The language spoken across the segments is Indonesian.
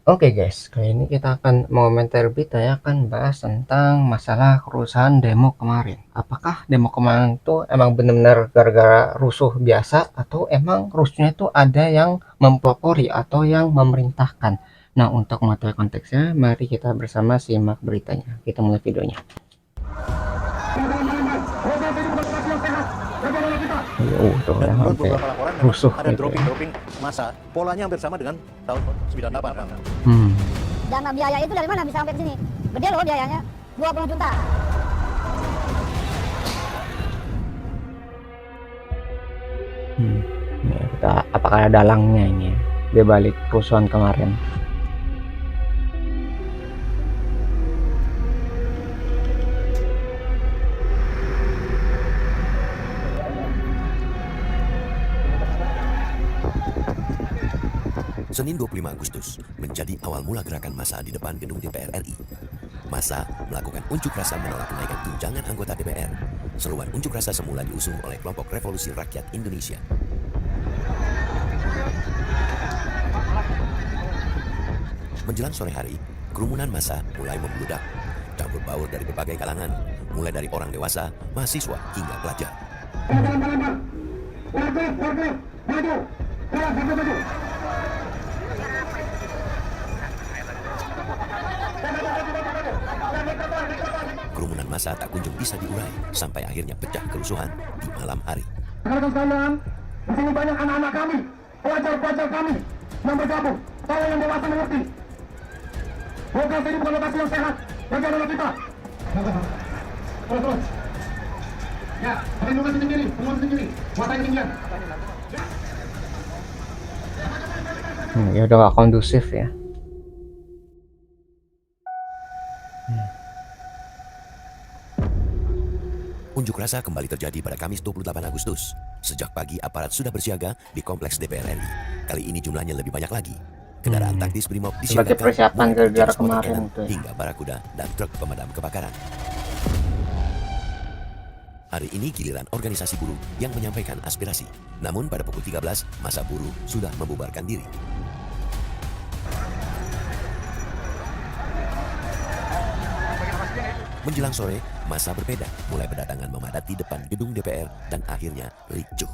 Oke guys, kali ini kita akan mengomentari berita ya, akan bahas tentang masalah kerusuhan demo kemarin. Apakah demo kemarin itu emang benar-benar gara-gara rusuh biasa atau emang rusuhnya itu ada yang mempelopori atau yang memerintahkan? Nah, untuk mengetahui konteksnya, mari kita bersama simak beritanya. Kita mulai videonya. Tuh Dan ya, menurut sampai beberapa laporan memang rusuh ada gitu ya. dropping massa, polanya hampir sama dengan tahun 98 kan. Hmm. Dana biaya itu dari mana bisa sampai ke sini? Gede loh biayanya, 20 juta. Ini kita, apakah ada dalangnya ini ya, di balik kerusuhan kemarin? Senin 25 Agustus menjadi awal mula gerakan massa di depan gedung DPR RI. Massa melakukan unjuk rasa menolak kenaikan tunjangan anggota DPR. Seruan unjuk rasa semula diusung oleh kelompok Revolusi Rakyat Indonesia. Menjelang sore hari, kerumunan massa mulai membludak. Campur baur dari berbagai kalangan, mulai dari orang dewasa, mahasiswa, hingga pelajar. Kerumunan massa tak kunjung bisa diurai sampai akhirnya pecah kerusuhan di malam hari. Rekan sekalian, di sini banyak anak-anak kami, pelajar-pelajar kami yang bergabung. Saya yang dewasa mengerti. Lokasi ini bukan lokasi yang sehat bagi anak kita. Terus. Ya, perlindungan sendiri, kuasai ketinggian. Ya udah gak kondusif ya. Unjuk rasa kembali terjadi pada Kamis 28 Agustus. Sejak pagi aparat sudah bersiaga di kompleks DPR RI. Kali ini jumlahnya lebih banyak lagi. Kendaraan taktis Brimob Sebagai disiagakan persiapan mulai dari gara-gara jenis motor kemarin Canon tuh ya. hingga barakuda dan truk pemadam kebakaran. Hari ini giliran organisasi buruh yang menyampaikan aspirasi. Namun pada pukul 13, massa buruh sudah membubarkan diri. Menjelang sore, massa berbeda, mulai berdatangan memadati depan gedung DPR dan akhirnya ricuh.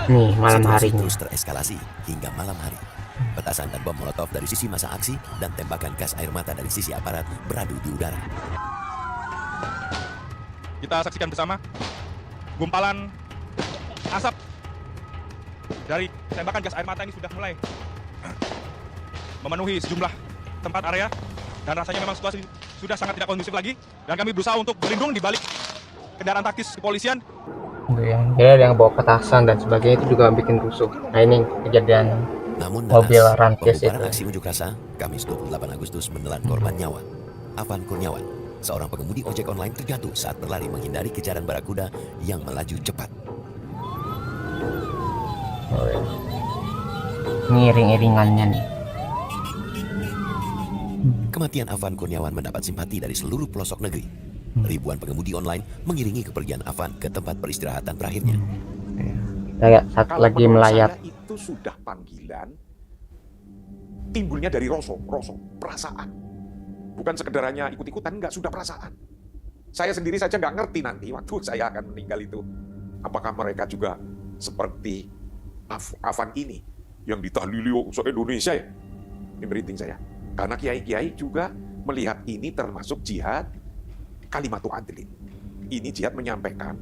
Nih malam Situasi harinya. terus tereskalasi hingga malam hari. Petasan dan bom molotov dari sisi massa aksi dan tembakan gas air mata dari sisi aparat beradu di udara. Kita saksikan bersama gumpalan asap dari tembakan gas air mata ini sudah mulai memenuhi sejumlah tempat area dan rasanya memang situasi sudah sangat tidak kondusif lagi dan kami berusaha untuk berlindung di balik kendaraan taktis kepolisian. Dia yang bawa petasan dan sebagainya itu juga bikin rusuh. Nah ini kejadian Namun mobil naas, rantis pembubaran itu. aksi unjuk rasa Kamis 28 Agustus menelan korban nyawa. Afan Kurniawan, seorang pengemudi ojek online terjatuh saat berlari menghindari kejaran barakuda yang melaju cepat. Ini iring-iringannya nih. Kematian Afan Kurniawan mendapat simpati dari seluruh pelosok negeri. Ribuan pengemudi online mengiringi kepergian Afan ke tempat peristirahatan terakhirnya. Kayak saat Kalau lagi menurut melayat. saya itu sudah panggilan timbulnya dari rasa perasaan. Bukan sekedarannya ikut-ikutan, enggak, sudah perasaan. Saya sendiri saja nggak ngerti nanti waktu saya akan meninggal itu. Apakah mereka juga seperti Afan ini yang ditahlili se-Indonesia ya? Ini merinding saya. Karena kiai-kiai juga melihat ini termasuk jihad kalimatu adlin. Ini jihad menyampaikan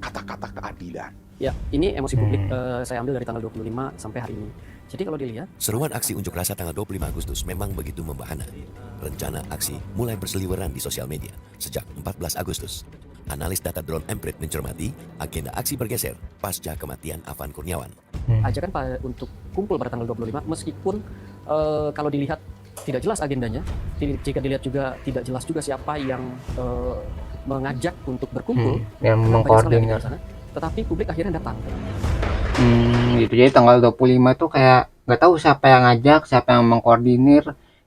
kata-kata keadilan. Ya, ini emosi publik saya ambil dari tanggal 25 sampai hari ini. Jadi kalau dilihat, Seruan aksi unjuk rasa tanggal 25 Agustus memang begitu membahana. Rencana aksi mulai berseliweran di sosial media sejak 14 Agustus. Analis data drone Emprit mencermati agenda aksi bergeser pasca kematian Afan Kurniawan. ajakan untuk kumpul pada tanggal 25 meskipun kalau dilihat tidak jelas agendanya, jika dilihat juga tidak jelas juga siapa yang mengajak untuk berkumpul, yang banyak sekali mengkoordinir. agenda sana, tetapi publik akhirnya datang. Gitu. Jadi tanggal 25 itu kayak nggak tahu siapa yang ngajak, siapa yang mengkoordinir.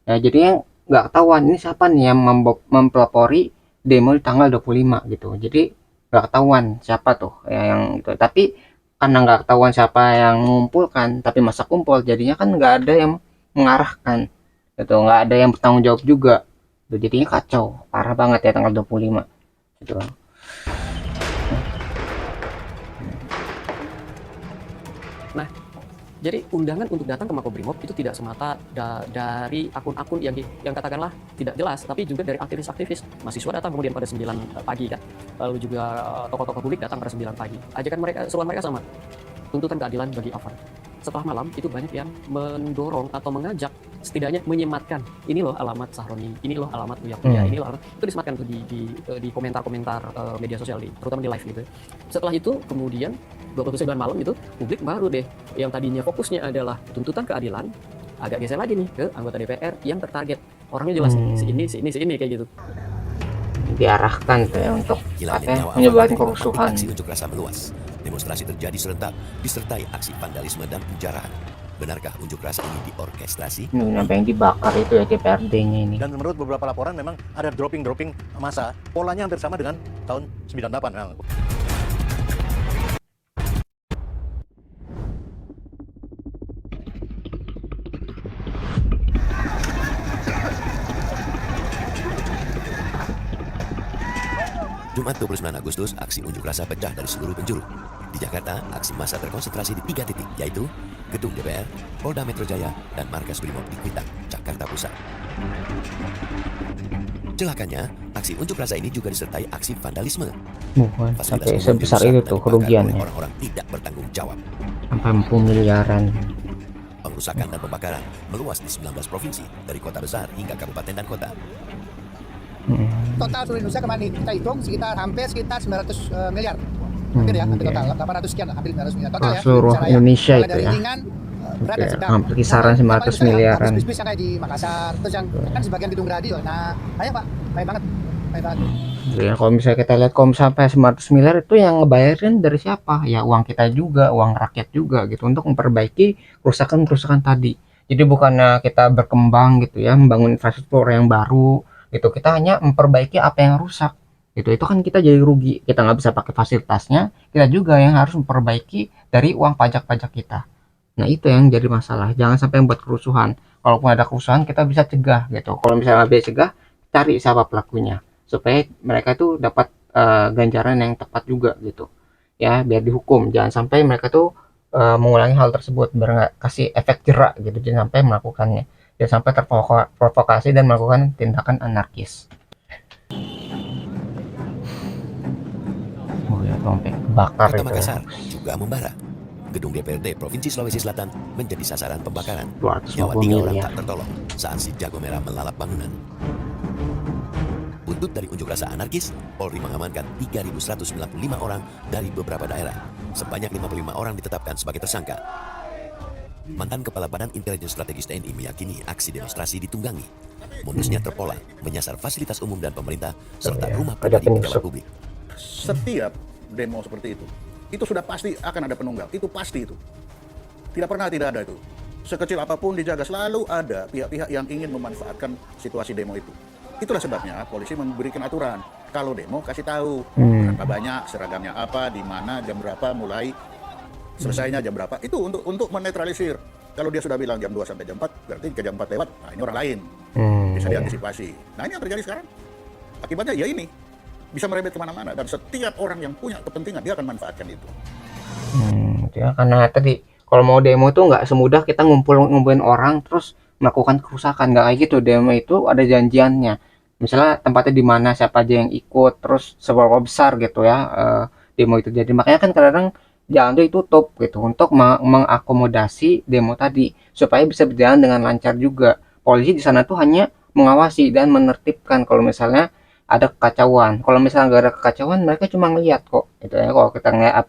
Ya, jadi yang nggak ketahuan ini siapa nih yang mempelopori demo di tanggal 25 gitu. Jadi nggak ketahuan siapa tuh ya yang itu. Tapi karena nggak ketahuan siapa yang mengumpulkan, tapi masa kumpul, jadinya kan nggak ada yang mengarahkan gitu, nggak ada yang bertanggung jawab juga. Tuh, jadinya kacau, parah banget ya tanggal 25 gitu. Nah, jadi undangan untuk datang ke Makobrimob itu tidak semata dari akun-akun yang katakanlah tidak jelas, tapi juga dari aktivis-aktivis. Mahasiswa datang kemudian pada 9 pagi kan. Lalu juga tokoh-tokoh publik datang pada 9 pagi. Seruan mereka sama. Tuntutan keadilan bagi Afan. Setelah malam itu banyak yang mendorong atau mengajak, setidaknya menyematkan, ini loh alamat Sahroni, ini loh alamat Uya Kuya, ini loh alamat, itu disematkan tuh di komentar-komentar media sosial, terutama di live gitu. Setelah itu kemudian 29 malam itu publik baru deh yang tadinya fokusnya adalah tuntutan keadilan agak geser lagi nih ke anggota DPR yang tertarget, orangnya jelas nih, si ini kayak gitu. Diarahkan tuh ya untuk Hilangnya nyawa menyebabkan awal kerusuhan. aksi unjuk rasa meluas. Demonstrasi terjadi serentak, disertai aksi vandalisme dan penjarahan. Benarkah unjuk rasa ini diorkestrasi? Sampai yang dibakar itu ya DPRD-nya ini. Dan menurut beberapa laporan memang ada dropping massa. Polanya hampir sama dengan tahun 98 memang. Jumat 29 Agustus, aksi unjuk rasa pecah dari seluruh penjuru. Di Jakarta, aksi massa terkonsentrasi di 3 titik, yaitu Gedung DPR, Polda Metro Jaya, dan Markas Brimob di Kuitang, Jakarta Pusat. Celakanya, aksi unjuk rasa ini juga disertai aksi vandalisme. Bukan Fasilitas sampai umum sebesar dirusak itu dan tuh dibakar kerugiannya, oleh orang-orang tidak bertanggung jawab. sampai 40 miliaran. Pengerusakan dan pembakaran meluas di 19 provinsi, dari kota besar hingga kabupaten dan kota. Total seluruh Indonesia kemarin kita hitung sekitar 900 miliar. Hampir ya, hampir total 800 sekian lah, hampir 900 miliar total ya. Seluruh Secara Indonesia mulai itu dari ya. ringan, berat dan Oke, sedang. hampir kisaran Yang paling 900 besar miliaran. bis-bis yang kayak di Makassar, terus yang kan sebagian gedung radio. Nah, banyak Pak, baik banget. Baik banget. Ya, kalau misalnya kita lihat kalau sampai 900 miliar itu yang ngebayarin dari siapa? Ya uang kita juga, uang rakyat juga gitu untuk memperbaiki kerusakan-kerusakan tadi. Jadi bukannya kita berkembang gitu ya, membangun infrastruktur yang baru gitu. Kita hanya memperbaiki apa yang rusak. Itu kan kita jadi rugi. Kita nggak bisa pakai fasilitasnya, kita juga yang harus memperbaiki dari uang pajak-pajak kita. Nah, itu yang jadi masalah. Jangan sampai membuat kerusuhan. Kalaupun ada kerusuhan, kita bisa cegah gitu. Kalau misalnya nggak bisa cegah, cari siapa pelakunya supaya mereka tuh dapat ganjaran yang tepat juga gitu ya, biar dihukum. Jangan sampai mereka tuh mengulangi hal tersebut, biar nggak kasih efek jerak gitu, jangan sampai melakukannya, jangan sampai terprovokasi dan melakukan tindakan anarkis. Oh ya, sampai kebakar Kota itu ya. Makassar juga membara. Gedung DPRD Provinsi Sulawesi Selatan menjadi sasaran pembakaran. 250 Nyawa 3 orang miliar. tak tertolong saat si jago merah melalap bangunan. Buntut dari unjuk rasa anarkis, Polri mengamankan 3.195 orang dari beberapa daerah. Sebanyak 55 orang ditetapkan sebagai tersangka. Mantan Kepala Badan Intelijen Strategis TNI meyakini aksi demonstrasi ditunggangi. Modusnya terpola, menyasar fasilitas umum dan pemerintah, serta rumah ada pribadi pejabat penyusup. publik. Setiap demo seperti itu sudah pasti akan ada penunggang. Itu pasti itu. Tidak pernah tidak ada itu. Sekecil apapun dijaga, selalu ada pihak-pihak yang ingin memanfaatkan situasi demo itu. Itulah sebabnya polisi memberikan aturan. Kalau demo kasih tahu berapa banyak, seragamnya apa, di mana, jam berapa, mulai selesainya jam berapa. Itu untuk menetralisir. Kalau dia sudah bilang jam 2 sampai jam 4, berarti ke jam 4 lewat. Nah, ini orang lain. Bisa diantisipasi. Nah, ini yang terjadi sekarang. Akibatnya ya ini. Bisa merembet kemana-mana. Dan setiap orang yang punya kepentingan, dia akan manfaatkan itu. Ya, karena tadi kalau mau demo itu nggak semudah kita ngumpulin orang terus melakukan kerusakan. Nggak kayak gitu. Demo itu ada janjiannya. Misalnya tempatnya di mana, siapa aja yang ikut, terus seberapa besar gitu ya demo itu. Jadi makanya kan kadang jalan itu ditutup gitu untuk mengakomodasi demo tadi supaya bisa berjalan dengan lancar juga. Polisi di sana tuh hanya mengawasi dan menertibkan kalau misalnya ada kekacauan. Kalau misalnya nggak ada kekacauan, mereka cuma ngeliat kok itu ya. Kalau kita ngeliat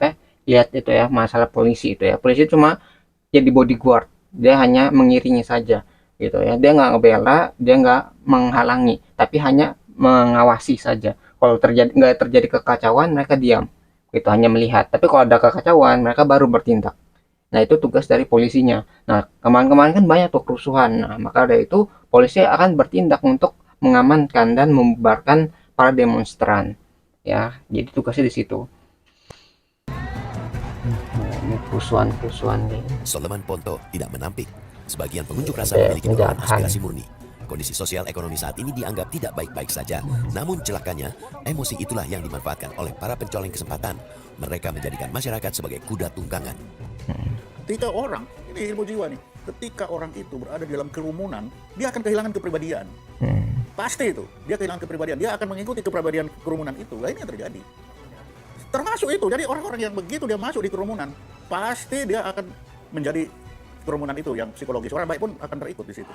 lihat itu ya masalah polisi itu ya, polisi cuma jadi bodyguard, dia hanya mengiringi saja gitu ya, dia nggak ngebela, dia nggak menghalangi, tapi hanya mengawasi saja. Kalau nggak terjadi kekacauan, mereka diam gitu, hanya melihat. Tapi kalau ada kekacauan, mereka baru bertindak. Nah, itu tugas dari polisinya. Nah, kemarin-kemarin kan banyak tuh kerusuhan. Nah, maka dari itu polisi akan bertindak untuk mengamankan dan membubarkan para demonstran. Ya, jadi tugasnya di situ. Ini kerusuhan nih. Soleman Ponto tidak menampik. Sebagian pengunjuk rasa Oke, memiliki dorongan penjahat. aspirasi murni. Kondisi sosial ekonomi saat ini dianggap tidak baik-baik saja. Namun celakanya, emosi itulah yang dimanfaatkan oleh para pencoleng kesempatan. Mereka menjadikan masyarakat sebagai kuda tunggangan. Ketika orang, ini ilmu jiwa nih, ketika orang itu berada di dalam kerumunan, dia akan kehilangan kepribadian. Pasti itu, dia kehilangan kepribadian, dia akan mengikuti kepribadian kerumunan itu. Nah, ini yang terjadi. Termasuk itu, jadi orang-orang yang begitu dia masuk di kerumunan, pasti dia akan menjadi kerumunan itu yang psikologis. Orang baik pun akan terikut di situ.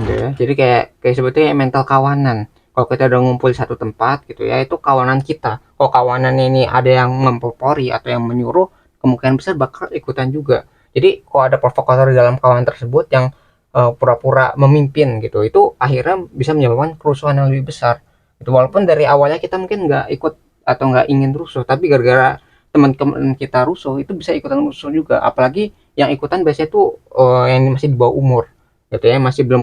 Ya. Jadi kayak sebetulnya mental kawanan. Kalau kita udah ngumpul di satu tempat gitu ya, itu kawanan kita. Kalau kawanan ini ada yang mempelopori atau yang menyuruh, kemungkinan besar bakal ikutan juga. Jadi kalau ada provokator di dalam kawanan tersebut yang pura-pura memimpin gitu, itu akhirnya bisa menyebabkan kerusuhan yang lebih besar. Itu walaupun dari awalnya kita mungkin nggak ikut atau nggak ingin rusuh, tapi gara-gara teman-teman kita rusuh itu bisa ikutan rusuh juga. Apalagi yang ikutan biasanya tuh yang masih di bawah umur gitu ya, masih belum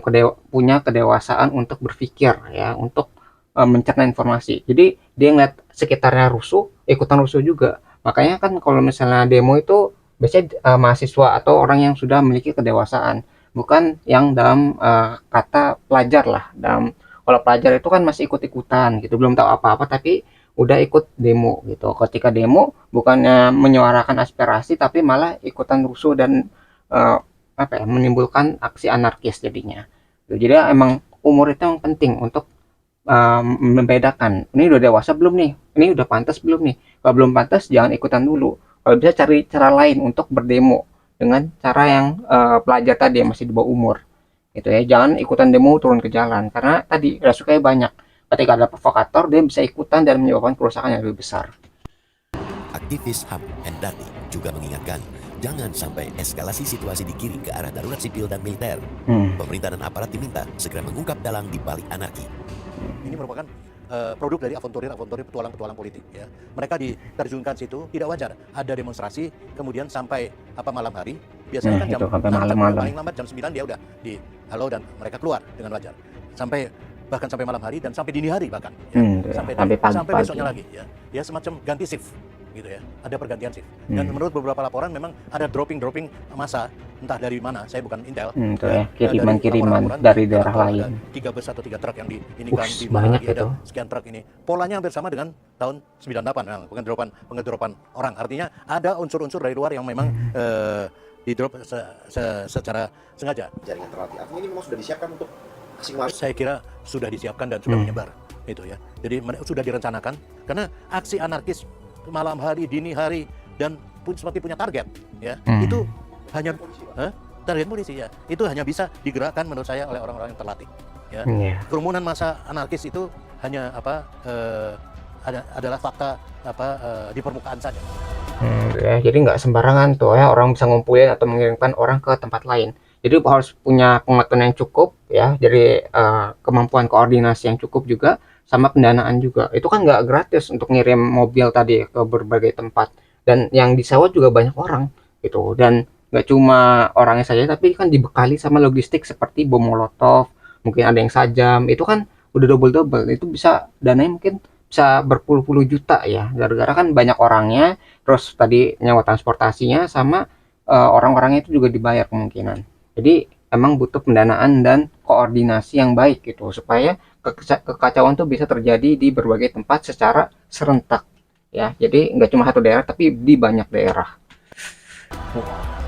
punya kedewasaan untuk berpikir ya, untuk mencerna informasi. Jadi dia ngeliat sekitarnya rusuh, ikutan rusuh juga. Makanya kan kalau misalnya demo itu biasanya mahasiswa atau orang yang sudah memiliki kedewasaan, bukan yang dalam kata pelajar lah. Kalau pelajar itu kan masih ikut-ikutan gitu, belum tahu apa-apa tapi udah ikut demo gitu. Ketika demo bukannya menyuarakan aspirasi tapi malah ikutan rusuh dan menimbulkan aksi anarkis jadinya. Jadi emang umur itu yang penting untuk membedakan ini udah dewasa belum nih, ini udah pantas belum nih. Kalau belum pantas jangan ikutan dulu. Kalau bisa cari cara lain untuk berdemo dengan cara yang pelajar tadi yang masih di bawah umur gitu ya. Jangan ikutan demo turun ke jalan karena tadi resikonya banyak. Ketika ada provokator, dia bisa ikutan dan menyebabkan kerusakan yang lebih besar. Aktivis HAM Hendardi juga mengingatkan, jangan sampai eskalasi situasi digiring ke arah darurat sipil dan militer. Pemerintah dan aparat diminta segera mengungkap dalang di balik anarki. Ini merupakan produk dari avonturir petualang politik. Ya. Mereka diterjunkan situ, tidak wajar. Ada demonstrasi, kemudian sampai malam hari. Biasanya kan jam paling lambat jam 9 dia udah di halo dan mereka keluar dengan wajar. Bahkan sampai malam hari dan sampai dini hari bahkan sampai besoknya lagi ya semacam ganti shift gitu ya, ada pergantian shift dan menurut beberapa laporan memang ada dropping massa entah dari mana, saya bukan intel kiriman dari daerah lain, 3 bus atau 3 truk yang diinikan di banyak ada itu. sekian truk ini, polanya hampir sama dengan tahun 98 pengedropan orang, artinya ada unsur-unsur dari luar yang memang di drop secara sengaja. Jaringan terlatih, artinya ini memang sudah disiapkan untuk saya kira sudah disiapkan dan sudah menyebar itu ya. Jadi sudah direncanakan karena aksi anarkis malam hari, dini hari dan seperti punya target ya. Itu hanya target polisi ya. Itu hanya bisa digerakkan menurut saya oleh orang-orang yang terlatih ya. Kerumunan massa anarkis itu hanya adalah fakta di permukaan saja. Ya, jadi nggak sembarangan tuh ya orang bisa ngumpulin atau mengirimkan orang ke tempat lain. Jadi harus punya pengetahuan yang cukup ya, jadi kemampuan koordinasi yang cukup juga, sama pendanaan juga. Itu kan nggak gratis untuk ngirim mobil tadi ke berbagai tempat, dan yang disewa juga banyak orang gitu. Dan nggak cuma orangnya saja, tapi kan dibekali sama logistik seperti bom molotov, mungkin ada yang sajam, itu kan udah double. Itu bisa dananya mungkin bisa berpuluh-puluh juta ya, gara-gara kan banyak orangnya, terus tadi nyawa transportasinya sama orang-orangnya itu juga dibayar kemungkinan. Jadi emang butuh pendanaan dan koordinasi yang baik gitu supaya kekacauan tuh bisa terjadi di berbagai tempat secara serentak ya. Jadi nggak cuma satu daerah tapi di banyak daerah.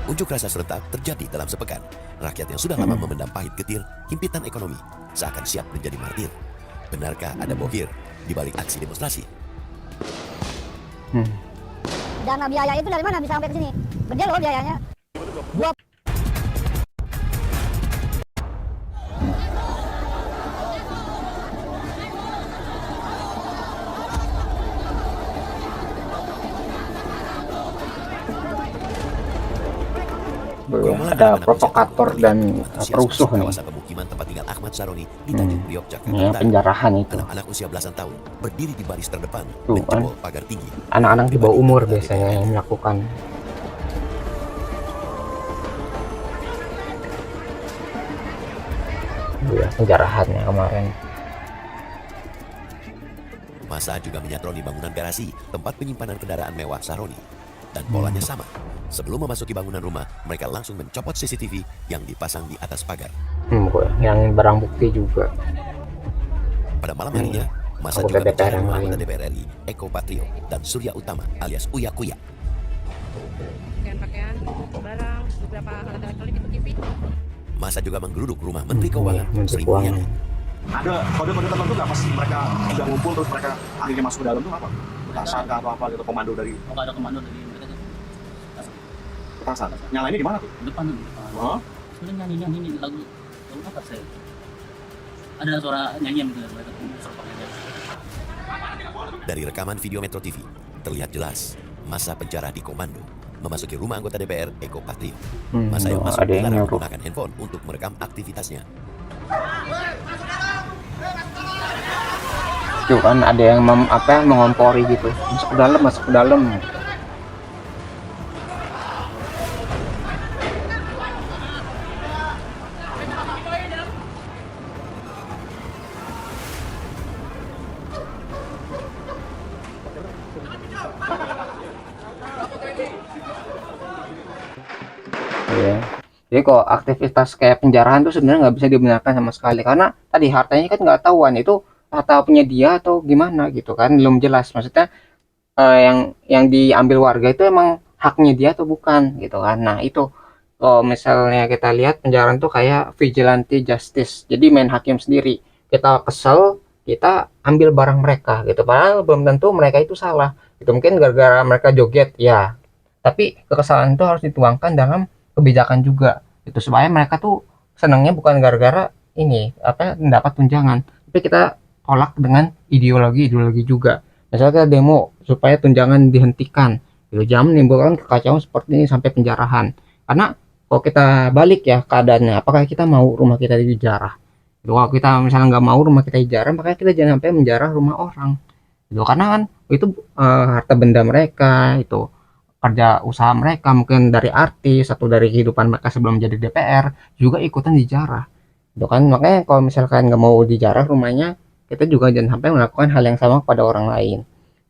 Unjuk rasa serentak terjadi dalam sepekan. Rakyat yang sudah lama memendam pahit getir himpitan ekonomi seakan siap menjadi martir. Benarkah ada bohir di balik aksi demonstrasi? Dana biaya itu dari mana bisa sampai ke sini? Gede loh biayanya. Ada provokator dan perusuh nih. Kawasan pemukiman tempat tinggal Ahmad Saroni di Tanjung Priok, Jakarta Ya, penjarahan itu. Anak-anak usia belasan tahun berdiri di baris terdepan Tuh, dan jebol pagar tinggi. Anak-anak di bawah umur biasanya yang melakukan. Ya. penjarahannya kemarin. Massa juga menyatroni bangunan garasi, tempat penyimpanan kendaraan mewah Saroni. Dan polanya sama. Sebelum memasuki bangunan rumah, mereka langsung mencopot CCTV yang dipasang di atas pagar. Ngilangin barang bukti juga. Pada malam harinya, Massa Anggota juga DPR menjadi yang rumah lain. anggota DPR RI, Eko Patrio, dan Surya Utama alias Uya Kuya. Pakaian, barang, beberapa alat elektronik itu TV. Massa juga menggeruduk rumah Menteri Keuangan, Menteri Sri Keuangan. Mulyani. Ada kode-kode tertentu nggak pas mereka sudah ngumpul terus mereka akhirnya masuk ke dalam tuh apa? Petasan kah atau apa gitu, komando dari Oh, ada komando dari mereka tuh. petasan. Nyalainnya di mana tuh? Depan tuh, depan. Oh, Sebenarnya nyanyi lagu apa saya? Ada suara nyanyian gitu ya, mereka tuh suara nyanyian. Dari rekaman video Metro TV, terlihat jelas massa penjara di komando memasuki rumah anggota DPR Eko Patrio. Massa yang masuk ada yang dilarang nyuruh. menggunakan handphone untuk merekam aktivitasnya. Tuh kan ada yang mengompori gitu, masuk ke dalam. Ya. Jadi kok aktivitas kayak penjarahan tuh sebenarnya nggak bisa dibenarkan sama sekali, karena tadi hartanya kan nggak tahuan itu harta punya dia atau gimana gitu kan, belum jelas. Maksudnya yang diambil warga itu emang haknya dia atau bukan gitu kan. Nah itu kalau misalnya kita lihat penjarahan tuh kayak vigilante justice, jadi main hakim sendiri. Kita kesel, kita ambil barang mereka gitu, padahal belum tentu mereka itu salah gitu. Mungkin gara-gara mereka joget ya, tapi kekesalan itu harus dituangkan dalam kebijakan juga itu, supaya mereka tuh senangnya bukan gara-gara ini mendapat tunjangan, tapi kita tolak dengan ideologi juga. Misalnya kita demo supaya tunjangan dihentikan gitu, jangan menimbulkan kekacauan seperti ini sampai penjarahan. Karena kalau kita balik ya keadaannya, apakah kita mau rumah kita dijarah gitu? Kalau kita misalnya nggak mau rumah kita dijarah, makanya kita jangan sampai menjarah rumah orang gitu, karena kan itu harta benda mereka, itu kerja usaha mereka, mungkin dari artis atau dari kehidupan mereka sebelum jadi DPR juga ikutan dijarah itu kan. Makanya kalau misalkan nggak mau dijarah rumahnya, kita juga jangan sampai melakukan hal yang sama pada orang lain.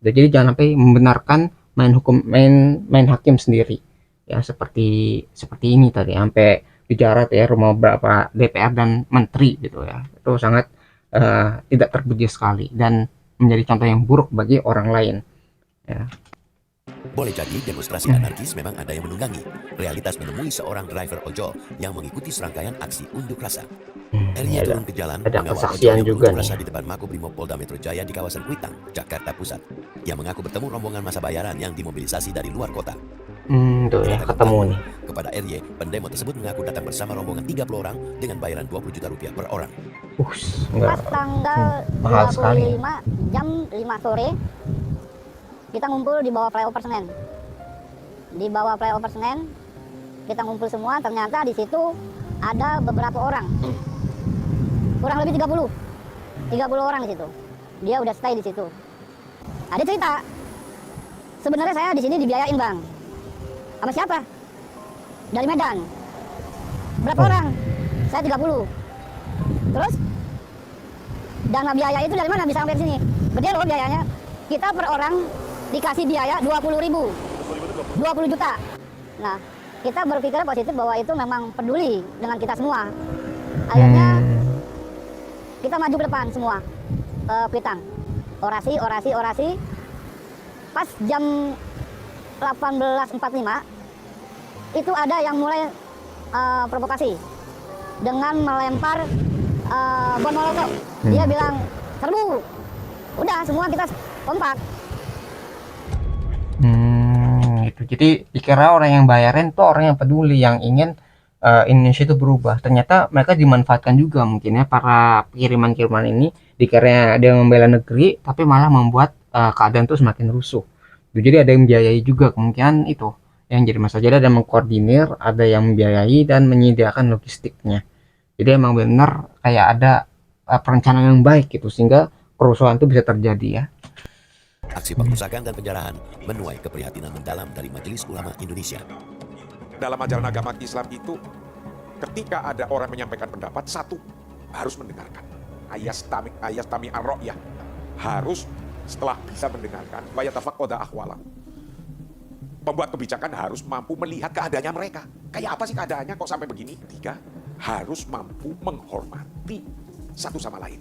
Jadi jangan sampai membenarkan main hakim sendiri ya, seperti ini tadi sampai dijarah ya rumah beberapa DPR dan menteri gitu ya. Itu sangat tidak terpuji sekali dan menjadi contoh yang buruk bagi orang lain ya. Boleh jadi demonstrasi anarkis memang ada yang menunggangi. Realitas menemui seorang driver ojol yang mengikuti serangkaian aksi unjuk rasa. Elia turun ke jalan ada mengawal kesaksian ojol yang juga berunjuk rasa nih. di depan Makobrimob Polda Metro Jaya di kawasan Kuitang, Jakarta Pusat. Ia mengaku bertemu rombongan massa bayaran yang dimobilisasi dari luar kota. Tuh ya ketemu nih. Kepada RY, pendemo tersebut mengaku datang bersama rombongan 30 orang dengan bayaran 20 juta rupiah per orang. Pas tanggal mahal sekali. 25 jam 5 sore kita ngumpul di bawah flyover Senen. Di bawah flyover Senen kita ngumpul semua, ternyata di situ ada beberapa orang. Kurang lebih 30 orang di situ. Dia udah stay di situ. Ada cerita. Sebenarnya saya di sini dibiayain, Bang. Sama siapa? Dari Medan. Berapa orang? Saya 30. Terus dana biaya itu dari mana bisa sampai sini? Gede loh biayanya. Kita per orang dikasih biaya 20.000. 20 juta. Nah, kita berpikir positif bahwa itu memang peduli dengan kita semua. Akhirnya kita maju ke depan semua ke Kuitang. Orasi. Pas jam 18.45 itu ada yang mulai provokasi dengan melempar bom molotov. Dia bilang serbu. Udah semua kita kompak. Gitu. Jadi dikira orang yang bayarin tuh orang yang peduli, yang ingin Indonesia itu berubah. Ternyata mereka dimanfaatkan juga mungkin ya, para kiriman-kiriman ini dikira dia membela negeri tapi malah membuat keadaan tuh semakin rusuh. Jadi ada yang membiayai juga, kemungkinan itu yang jadi masalah. Jadi ada yang mengkoordinir, ada yang membiayai dan menyediakan logistiknya. Jadi emang benar kayak ada perencanaan yang baik gitu, sehingga kerusuhan itu bisa terjadi ya. Aksi pengrusakan dan penjarahan menuai keprihatinan mendalam dari Majelis Ulama Indonesia. Dalam ajaran agama Islam itu, ketika ada orang menyampaikan pendapat, satu, harus mendengarkan. Ayastami ar-ra'yah. Harus setelah bisa mendengarkan, wayatafaqada ahwalahu. Pembuat kebijakan harus mampu melihat keadaannya mereka. Kayak apa sih keadaannya kok sampai begini? Tiga, harus mampu menghormati satu sama lain.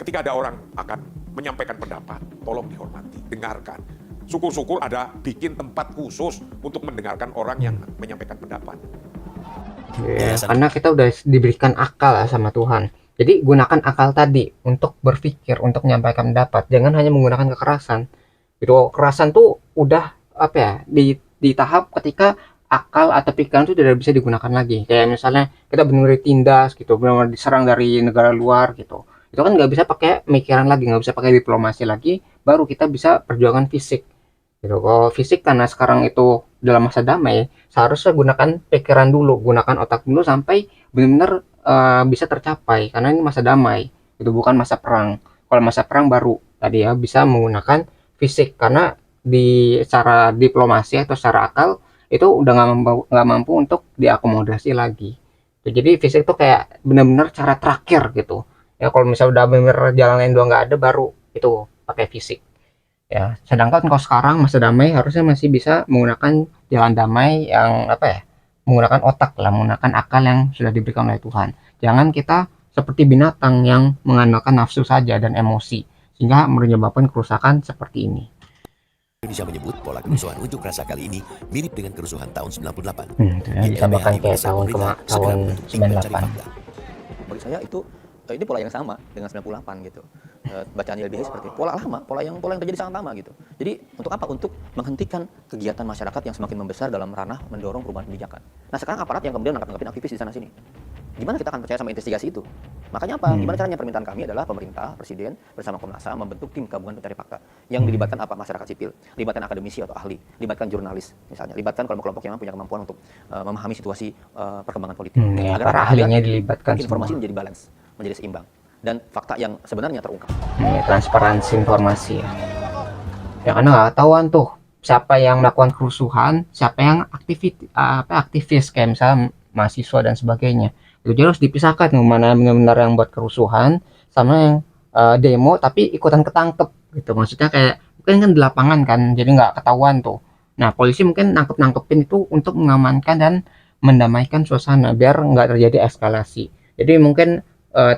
Ketika ada orang akan menyampaikan pendapat, tolong dihormati, dengarkan. Syukur-syukur ada bikin tempat khusus untuk mendengarkan orang yang menyampaikan pendapat. Ya, karena kita udah diberikan akal ya sama Tuhan. Jadi gunakan akal tadi untuk berpikir, untuk menyampaikan pendapat. Jangan hanya menggunakan kekerasan. Itu kekerasan tuh udah apa ya, di tahap ketika akal atau pikiran itu tidak bisa digunakan lagi. Kayak misalnya kita benar-benar ditindas gitu, benar-benar diserang dari negara luar gitu. Itu kan nggak bisa pakai pemikiran lagi, nggak bisa pakai diplomasi lagi, baru kita bisa perjuangan fisik gitu. Kalau fisik karena sekarang itu dalam masa damai, seharusnya gunakan pikiran dulu, gunakan otak dulu sampai benar-benar bisa tercapai, karena ini masa damai itu bukan masa perang. Kalau masa perang baru tadi ya bisa menggunakan fisik, karena di secara diplomasi atau secara akal itu udah nggak mampu untuk diakomodasi lagi. Jadi fisik itu kayak benar-benar cara terakhir gitu ya. Kalau misalnya udah benar jalan lain dua nggak ada, baru itu pakai fisik ya. Sedangkan kalau sekarang masa damai harusnya masih bisa menggunakan jalan damai yang apa ya, menggunakan otak lah, menggunakan akal yang sudah diberikan oleh Tuhan. Jangan kita seperti binatang yang mengandalkan nafsu saja dan emosi sehingga menyebabkan kerusakan seperti ini. Indonesia menyebut pola kerusuhan unjuk rasa kali ini mirip dengan kerusuhan tahun 98. Disamakan kayak tahun 98. Bagi saya itu ini pola yang sama dengan 98 gitu. Bacaan YLBH seperti pola lama, pola yang terjadi sangat lama gitu. Jadi untuk apa? Untuk menghentikan kegiatan masyarakat yang semakin membesar dalam ranah mendorong perubahan kebijakan. Nah sekarang aparat yang kemudian nangkap-nangkapin aktivis di sana sini. Gimana kita akan percaya sama investigasi itu? Makanya apa? Gimana caranya? Permintaan kami adalah pemerintah, presiden bersama Komnas HAM membentuk tim gabungan pencari fakta yang dilibatkan apa? Masyarakat sipil, libatkan akademisi atau ahli, libatkan jurnalis misalnya, libatkan kelompok-kelompok yang punya kemampuan untuk memahami situasi perkembangan politik. Agar para ahlinya dilibatkan informasi semua. menjadi balance, menjadi seimbang, dan fakta yang sebenarnya terungkap. Transparansi informasi ya. Yang Anda nggak tahuan tuh siapa yang melakukan kerusuhan, siapa yang aktivis kayak misalnya mahasiswa dan sebagainya. Itu harus dipisahkan, mana benar-benar yang buat kerusuhan sama yang demo tapi ikutan ketangkep gitu. Maksudnya kayak mungkin kan di lapangan kan, jadi nggak ketahuan tuh. Nah polisi mungkin nangkepin itu untuk mengamankan dan mendamaikan suasana biar nggak terjadi eskalasi. Jadi mungkin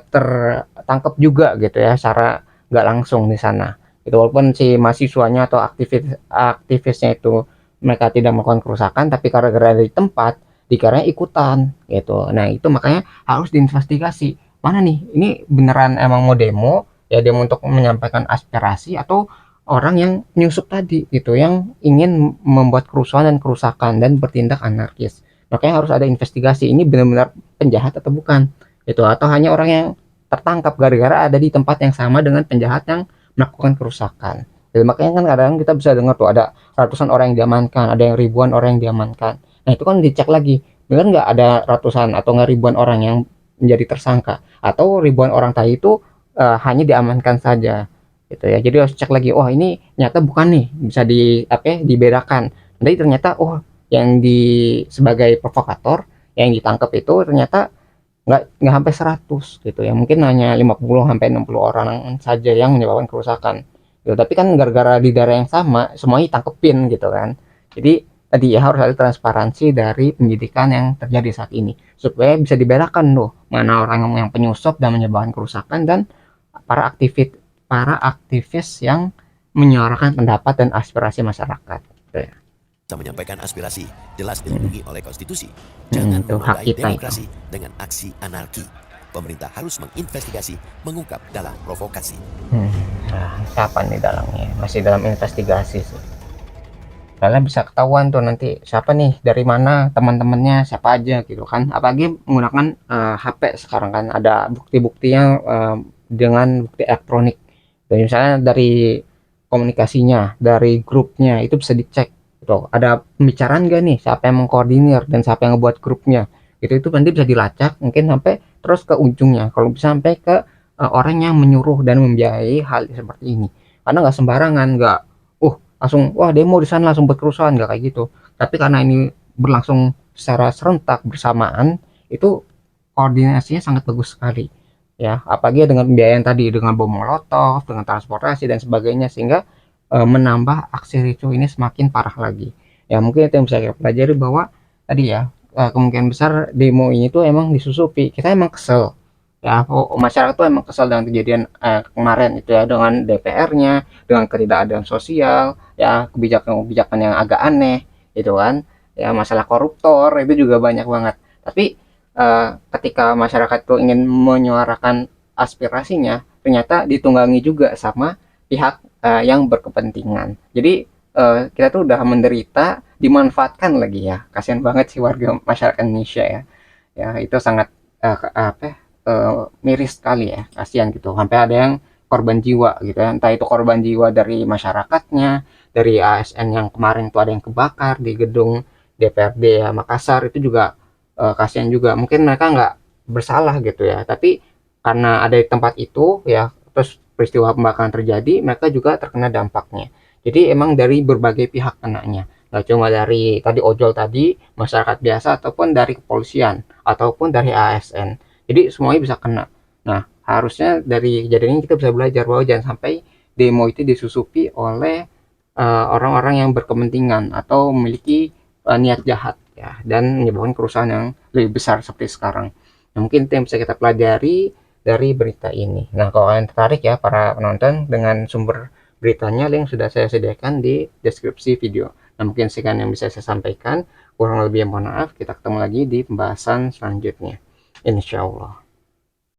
tertangkap juga gitu ya secara nggak langsung di sana. Itu walaupun si mahasiswanya atau aktivisnya itu mereka tidak melakukan kerusakan, tapi gara-gara di tempat dikiranya ikutan gitu. Nah itu makanya harus diinvestigasi, mana nih ini beneran emang mau demo ya, demo untuk menyampaikan aspirasi, atau orang yang nyusup tadi gitu yang ingin membuat kerusuhan dan kerusakan dan bertindak anarkis. Makanya harus ada investigasi, ini benar-benar penjahat atau bukan itu, atau hanya orang yang tertangkap gara-gara ada di tempat yang sama dengan penjahat yang melakukan kerusakan. Jadi makanya kan kadang kita bisa dengar tuh ada ratusan orang yang diamankan, ada yang ribuan orang yang diamankan. Nah itu kan dicek lagi, benar nggak ada ratusan atau nggak ribuan orang yang menjadi tersangka, atau ribuan orang tadi itu hanya diamankan saja gitu ya. Jadi harus cek lagi, oh ini nyata bukan nih, bisa dibedakan. Nanti ternyata yang sebagai provokator yang ditangkap itu ternyata nggak sampai 100 gitu ya, mungkin hanya 50 sampai 60 orang saja yang menyebabkan kerusakan gitu. Tapi kan gara-gara di daerah yang sama semuanya ditangkepin gitu kan. Jadi tadi ya harus ada transparansi dari penyidikan yang terjadi saat ini supaya bisa dibedakan tuh mana orang yang penyusup dan menyebabkan kerusakan dan para aktivis yang menyuarakan pendapat dan aspirasi masyarakat gitu ya. Bisa menyampaikan aspirasi jelas dilindungi oleh konstitusi. Jangan menodai demokrasi dengan aksi anarki. Pemerintah harus menginvestigasi, mengungkap dalam provokasi. Nah, siapa nih dalangnya? Masih dalam investigasi sih. Kalian bisa ketahuan tuh nanti siapa nih, dari mana teman-temannya, siapa aja gitu kan. Apalagi menggunakan HP sekarang kan ada bukti-buktinya dengan bukti elektronik. Jadi misalnya dari komunikasinya, dari grupnya itu bisa dicek. Gitu. Ada pembicaraan gak nih, siapa yang mengkoordinir dan siapa yang ngebuat grupnya gitu, itu nanti bisa dilacak mungkin sampai terus ke ujungnya, kalau bisa sampai ke orang yang menyuruh dan membiayai hal seperti ini. Karena nggak sembarangan, nggak langsung demo di sana langsung buat kerusuhan, nggak kayak gitu. Tapi karena ini berlangsung secara serentak bersamaan, itu koordinasinya sangat bagus sekali. ya, apalagi dengan pembiayaan tadi, dengan bom molotov, dengan transportasi dan sebagainya, sehingga menambah aksi ricuh ini semakin parah lagi. Ya mungkin itu yang bisa kita pelajari, bahwa tadi ya, kemungkinan besar demo ini tuh emang disusupi. Kita emang kesel ya, masyarakat tuh emang kesel dengan kejadian kemarin itu ya, dengan DPR-nya, dengan ketidakadilan sosial ya, kebijakan-kebijakan yang agak aneh gitu kan ya, masalah koruptor itu juga banyak banget. Tapi ketika masyarakat tuh ingin menyuarakan aspirasinya, ternyata ditunggangi juga sama pihak yang berkepentingan. Jadi kita tuh udah menderita, dimanfaatkan lagi ya. Kasihan banget sih warga masyarakat Indonesia ya. Ya itu sangat miris sekali ya, kasihan gitu. Sampai ada yang korban jiwa gitu ya. Entah itu korban jiwa dari masyarakatnya, dari ASN yang kemarin tuh ada yang kebakar di gedung DPRD ya Makassar, itu juga kasihan juga. Mungkin mereka nggak bersalah gitu ya, tapi karena ada di tempat itu ya, terus peristiwa pembakaran terjadi, mereka juga terkena dampaknya. Jadi emang dari berbagai pihak kenanya, nggak cuma dari tadi ojol tadi, masyarakat biasa, ataupun dari kepolisian, ataupun dari ASN. Jadi semuanya bisa kena. Nah harusnya dari kejadian ini kita bisa belajar bahwa jangan sampai demo itu disusupi oleh orang-orang yang berkepentingan atau memiliki niat jahat ya, dan menyebabkan kerusuhan yang lebih besar seperti sekarang. Nah, mungkin itu yang bisa kita pelajari dari berita ini. Nah kalau kalian tertarik ya para penonton, dengan sumber beritanya link sudah saya sediakan di deskripsi video. Nah mungkin sekian yang bisa saya sampaikan, kurang lebih mohon maaf. Kita ketemu lagi di pembahasan selanjutnya, insya Allah.